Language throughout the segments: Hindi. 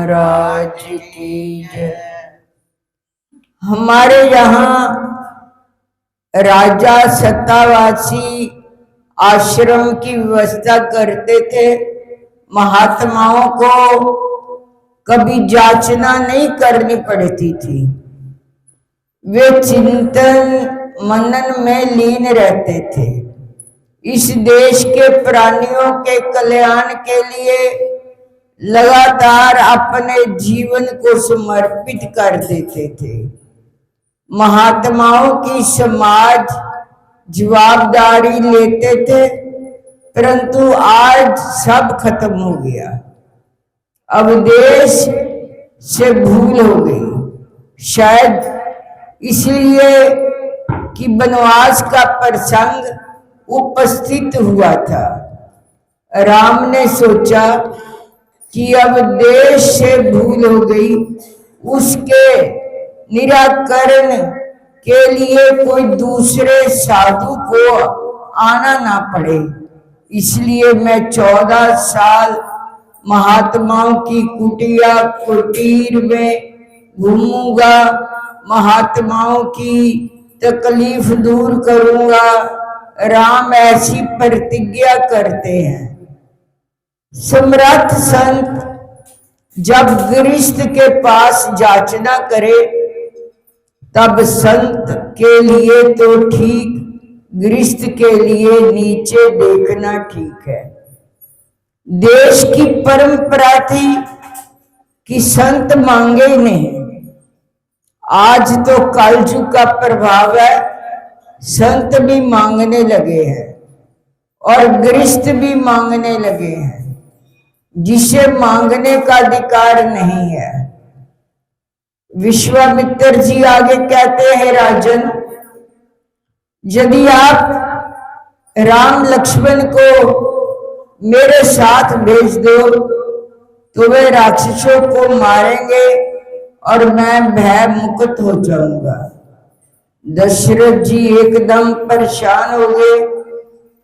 महाराज की जय। हमारे यहाँ राजा सत्तावासी आश्रम की व्यवस्था करते थे। महात्माओं को कभी जांचना नहीं करनी पड़ती थी। वे चिंतन मनन में लीन रहते थे। इस देश के प्राणियों के कल्याण के लिए लगातार अपने जीवन को समर्पित कर देते थे। महात्माओं की समाज जवाबदारी लेते थे, परंतु आज सब खत्म हो गया। अब देश से भूल हो गई, शायद इसलिए कि वनवास का प्रसंग उपस्थित हुआ था। राम ने सोचा कि अब देश से भूल हो गई, उसके निराकरण के लिए कोई दूसरे साधु को आना ना पड़े। इसलिए मैं 14 साल महात्माओं की कुटीर में घूमूंगा, महात्माओं की तकलीफ दूर करूंगा। राम ऐसी प्रतिज्ञा करते हैं। सम्राट संत जब गृहस्थ के पास याचना करे तब संत के लिए तो ठीक, गृहस्थ के लिए नीचे देखना ठीक है। देश की परंपरा थी कि संत मांगे नहीं। आज तो कलयुग का प्रभाव है, संत भी मांगने लगे हैं और गृहस्थ भी मांगने लगे हैं, जिसे मांगने का अधिकार नहीं है। विश्वामित्र जी आगे कहते हैं, राजन, यदि आप राम लक्ष्मण को मेरे साथ भेज दो तो वे राक्षसों को मारेंगे और मैं भय मुक्त हो जाऊंगा। दशरथ जी एकदम परेशान हो गए।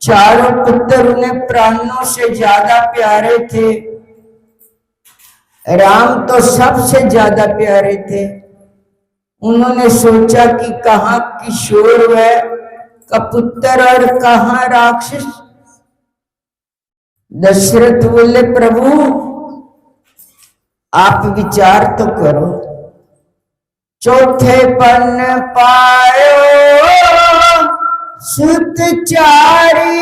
चारों पुत्र उन्हें प्राणों से ज्यादा प्यारे थे। राम तो सबसे ज्यादा प्यारे थे। उन्होंने सोचा कि कहाँ किशोर है कपुत्र और कहाँ राक्षस। दशरथ बोले, प्रभु आप विचार तो करो। चौथे पन पायो सुतचारी,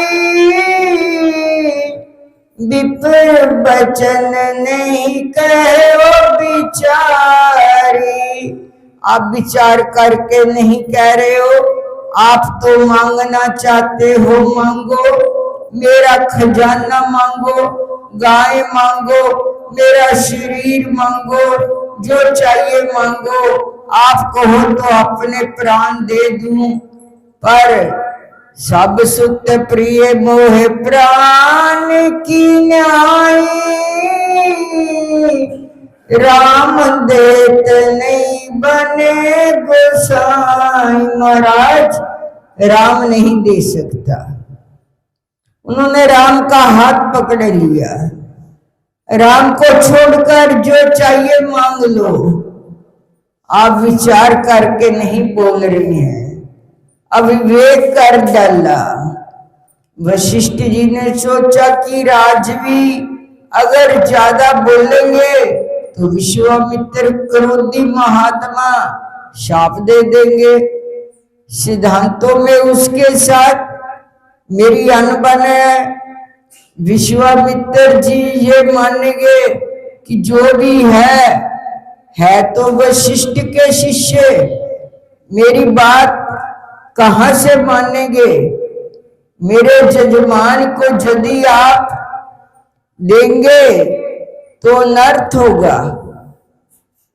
विप्र बचन नहीं कहो बिचारी। आप विचार करके नहीं कह रहे हो, आप तो मांगना चाहते हो, मांगो। मेरा खजाना मांगो, गाय मांगो, मेरा शरीर मांगो, जो चाहिए मांगो। आप कहो तो अपने प्राण दे दूं, पर सब सुत प्रिय मोह प्राण की न्यायी। राम देत नहीं बने गोसाई। महाराज, राम नहीं दे सकता। उन्होंने राम का हाथ पकड़ लिया। राम को छोड़कर जो चाहिए मांग लो। आप विचार करके नहीं बोल रही हैं, अविवेक कर डाला। वशिष्ठ जी ने सोचा कि राजवी अगर ज्यादा बोलेंगे तो विश्वामित्र क्रोधी महात्मा शाप दे देंगे। सिद्धांतों में उसके साथ मेरी अनबन है। विश्वामित्र जी ये मानेंगे कि जो भी है तो वशिष्ठ के शिष्य, मेरी बात कहां से मानेंगे। मेरे जजमान को यदि आप देंगे तो अनर्थ होगा।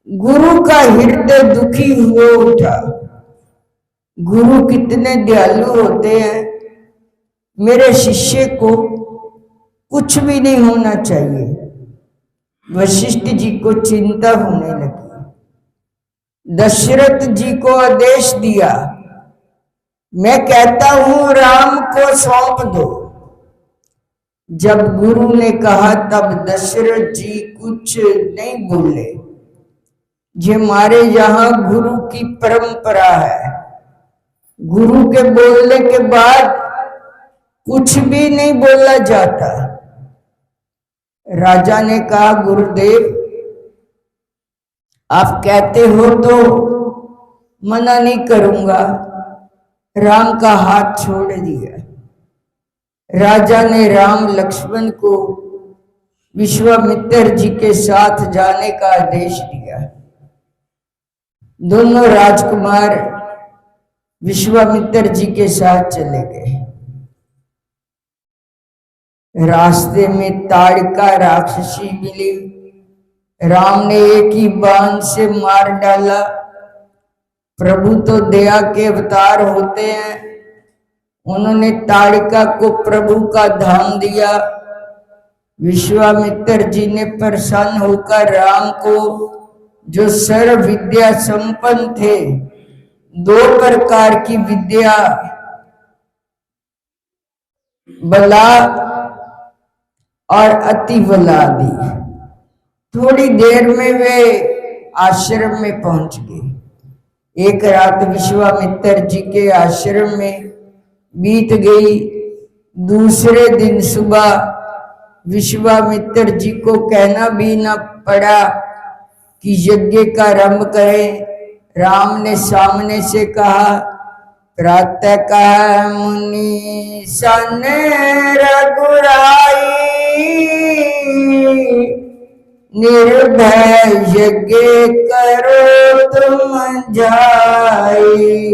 गुरु का हृदय दुखी हो उठा। गुरु कितने दयालु होते हैं। मेरे शिष्य को कुछ भी नहीं होना चाहिए। वशिष्ठ जी को चिंता होने लगी। दशरथ जी को आदेश दिया, मैं कहता हूं राम को सौंप दो। जब गुरु ने कहा तब दशरथ जी कुछ नहीं बोले। ये हमारे यहाँ गुरु की परंपरा है, गुरु के बोलने के बाद कुछ भी नहीं बोला जाता। राजा ने कहा गुरुदेव आप कहते हो तो मना नहीं करूंगा। राम का हाथ छोड़ दिया। राजा ने राम लक्ष्मण को विश्वामित्र जी के साथ जाने का आदेश दिया। दोनों राजकुमार विश्वामित्र जी के साथ चले गए। रास्ते में ताड़का राक्षसी मिली। राम ने एक ही बाण से मार डाला। प्रभु तो दया के अवतार होते हैं, उन्होंने ताड़का को प्रभु का धाम दिया। विश्वामित्र जी ने प्रसन्न होकर राम को, जो सर्व विद्या संपन्न थे, 2 प्रकार की विद्या, बला और अति बला दी। थोड़ी देर में वे आश्रम में पहुंच गए। एक रात विश्वामित्र जी के आश्रम में बीत गई। दूसरे दिन सुबह विश्वामित्र जी को कहना भी न पड़ा कि यज्ञ का आरंभ करें। राम ने सामने से कहा, प्रातः काल मुनि सन रघुराई, निर्भय यज्ञ करो तुम जाई।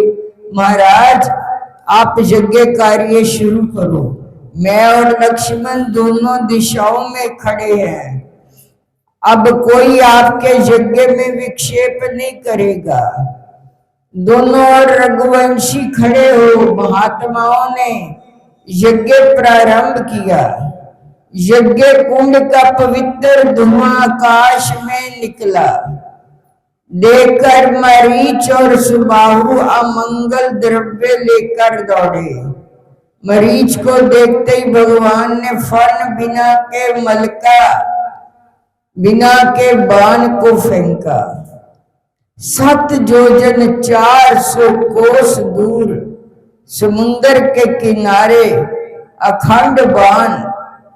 महाराज आप यज्ञ कार्य शुरू करो, मैं और लक्ष्मण दोनों दिशाओं में खड़े हैं। अब कोई आपके यज्ञ में विक्षेप नहीं करेगा। दोनों और रघुवंशी खड़े हो। महात्माओं ने यज्ञ प्रारंभ किया। यज्ञ कुंड का पवित्र धुआं आकाश में निकला। देखकर मरीच और सुबाहु अमंगल द्रव्य लेकर दौड़े। मरीच को देखते ही भगवान ने फन बिना के बाण को फेंका। 7 योजन 400 कोस दूर समुद्र के किनारे अखंड बाण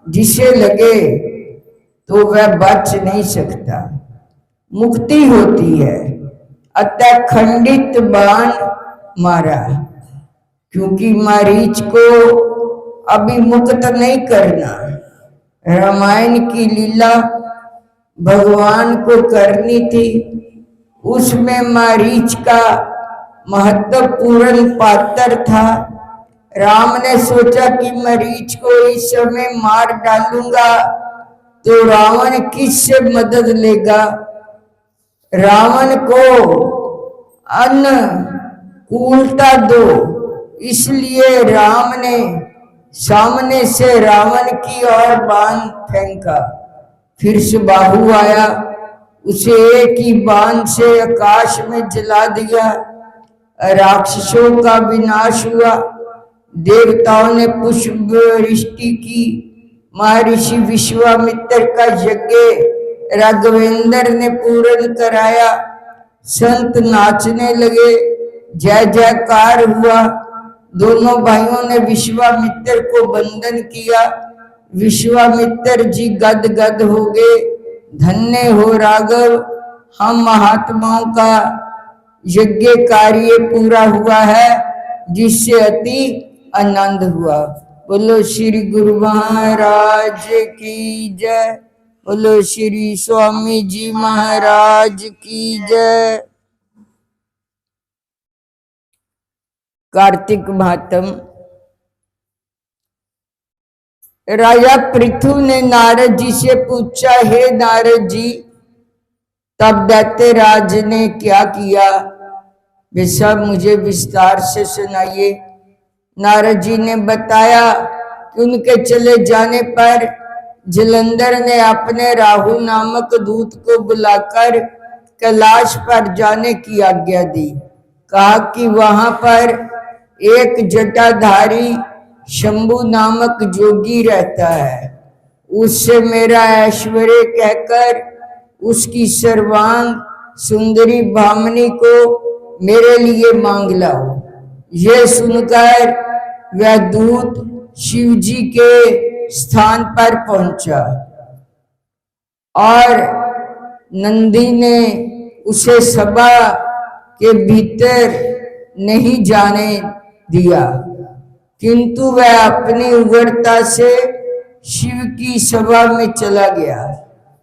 जिसे लगे तो वह बच नहीं सकता, मुक्ति होती है। अतः खंडित बाण मारा, क्योंकि मारीच को अभी मुक्त नहीं करना। रामायण की लीला भगवान को करनी थी, उसमें मारीच का महत्वपूर्ण पात्र था। राम ने सोचा कि मरीच को इस समय मार डालूंगा तो रावण किससे मदद लेगा। रावण को अनुकूलता दो, इसलिए राम ने सामने से रावण की ओर बाण फेंका। फिर सुबाहु आया, उसे एक ही बाण से आकाश में जला दिया। राक्षसों का विनाश हुआ। देवताओं ने पुष्प वृष्टि की। महर्षि विश्वामित्र का यज्ञ राघवेंद्र ने पूर्ण कराया। संत नाचने लगे, जय जयकार हुआ। दोनों भाइयों ने विश्वामित्र को वंदन किया। विश्वामित्र जी गद गद हो गए। धन्य हो राघव, हम महात्माओं का यज्ञ कार्य पूरा हुआ है, जिससे अति आनंद हुआ। बोलो श्री गुरु महाराज की जय। बोलो श्री स्वामी जी महाराज की जय। कार्तिक महात्म। राजा पृथु ने नारद जी से पूछा, हे नारद जी, तब दैत्यराज ने क्या किया, वे सब मुझे विस्तार से सुनाइए। नारद जी ने बताया कि उनके चले जाने पर जलंधर ने अपने राहु नामक दूत को बुलाकर कैलाश पर जाने की आज्ञा दी। कहा कि वहां पर एक जटाधारी शंभु नामक जोगी रहता है, उससे मेरा ऐश्वर्य कहकर उसकी सर्वांग सुंदरी भामनी को मेरे लिए मांग लाओ। यह सुनकर वह दूत शिव जी के स्थान पर पहुंचा और नंदी ने उसे सभा के भीतर नहीं जाने दिया, किंतु वह अपनी उग्रता से शिव की सभा में चला गया।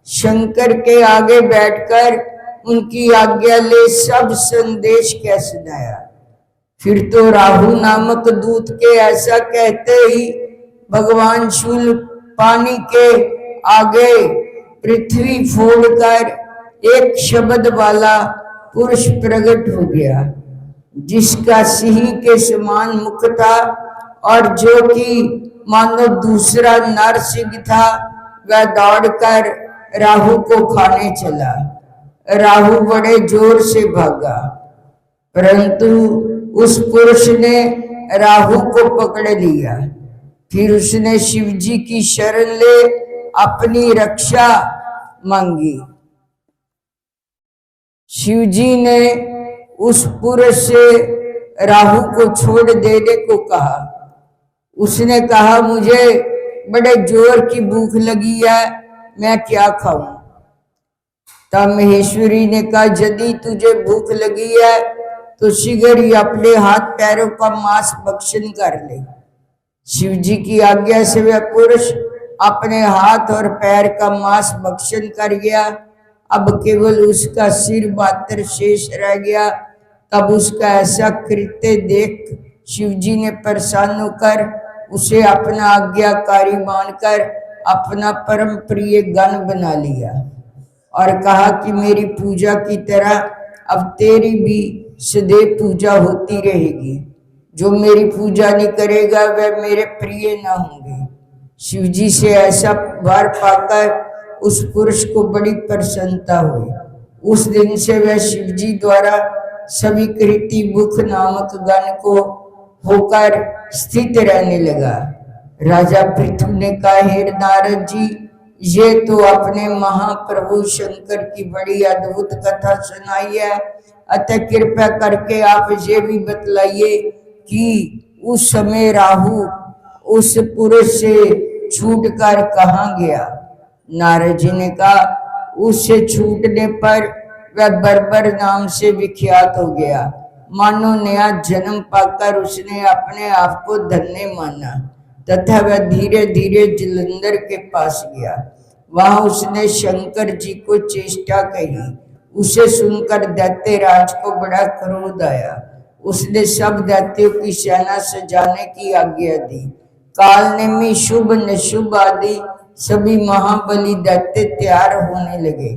शंकर के आगे बैठकर उनकी आज्ञा ले सब संदेश कह सुनाया। फिर तो राहु नामक दूत के ऐसा कहते ही भगवान शूल पानी के आगे पृथ्वी फोड़कर एक शब्द वाला पुरुष प्रकट हो गया, जिसका सिंह के समान मुख था और जो कि मानो दूसरा नरसिंह था। वह दौड़कर राहु को खाने चला। राहु बड़े जोर से भागा, परंतु उस पुरुष ने राहु को पकड़ लिया। फिर उसने शिव जी की शरण ले अपनी रक्षा मांगी। शिव जी ने उस पुरुष से राहु को छोड़ देने को कहा। उसने कहा, मुझे बड़े जोर की भूख लगी है, मैं क्या खाऊं? तब महेश्वरी ने कहा, यदि तुझे भूख लगी है तो शीघ्र ही अपने हाथ पैरों का मांस भक्षण कर ले। शिव जी की आज्ञा से वह पुरुष अपने हाथ और पैर का मांस भक्षण कर गया। अब केवल उसका सिर मात्र शेष रह गया। तब उसका ऐसा कृत्य देख शिव जी ने प्रसन्न होकर उसे अपना आज्ञाकारी मानकर अपना परम प्रिय गण बना लिया और कहा कि मेरी पूजा की तरह अब तेरी भी सदैव पूजा होती रहेगी। जो मेरी पूजा नहीं करेगा वह मेरे प्रिय न होंगे। शिव जी से ऐसा वर पाकर उस पुरुष को बड़ी प्रसन्नता हुई। उस दिन से वह शिव जी द्वारा स्वीकृति मुख नामक गण को होकर स्थित रहने लगा। राजा पृथु ने कहा, हे नारद जी, ये तो अपने महाप्रभु शंकर की बड़ी अद्भुत कथा सुनाई है, अतः कृपया करके आप ये भी बतलाइए कि उस समय राहु उस पुरुष से छूटकर कहाँ गया? नारद जी ने कहा, उससे छूटने पर वह बर्बर नाम से विख्यात हो गया। मानो नया जन्म पाकर उसने अपने आप को धन्य माना तथा वह धीरे धीरे जलंधर के पास गया। वहां उसने शंकर जी को चेष्टा कही। उसे सुनकर दैत्यराज को बड़ा क्रोध आया। उसने सब दैत्यों की सेना सजाने की आज्ञा दी। कालनेमी, शुभ निशुभ आदि सभी महाबली दैत्य तैयार होने लगे।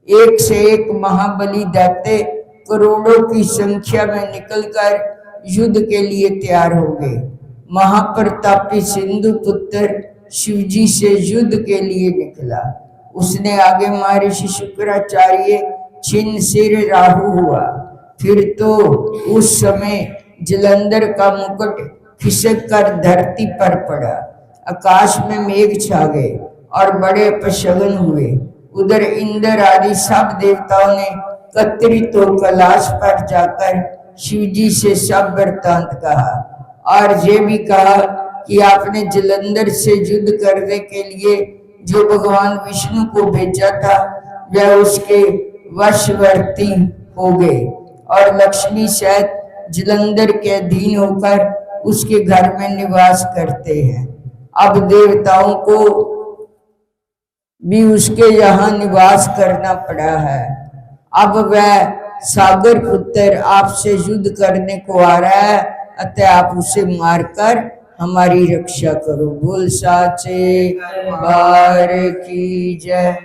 एक से एक महाबली दैत्य करोड़ों की संख्या में निकलकर युद्ध के लिए तैयार हो गए। महाप्रतापी सिंधु पुत्र शिवजी से युद्ध के लिए निकला। उसने आगे महर्षि शुक्राचार्य छिन्न सिर राहु हुआ। फिर तो उस समय जलंधर का मुकुट खिसक कर धरती पर पड़ा। आकाश में मेघ छा गए और बड़े अपशगुन हुए। उधर इंद्र आदि सब देवताओं ने एकत्रित हो कैलाश पर जाकर शिवजी से सब वृत्तांत कहा और ये भी कहा कि आपने जलंधर से युद्ध करने के लिए जो भगवान विष्णु को भेजा था वह उसके वशवर्ती हो गए और लक्ष्मी सहित जलंधर के अधीन होकर उसके घर में निवास करते हैं। अब देवताओं को भी उसके यहाँ निवास करना पड़ा है। अब वह सागर पुत्र आपसे युद्ध करने को आ रहा है, अतः आप उसे मारकर हमारी रक्षा करो। बोल साचे बार की जय।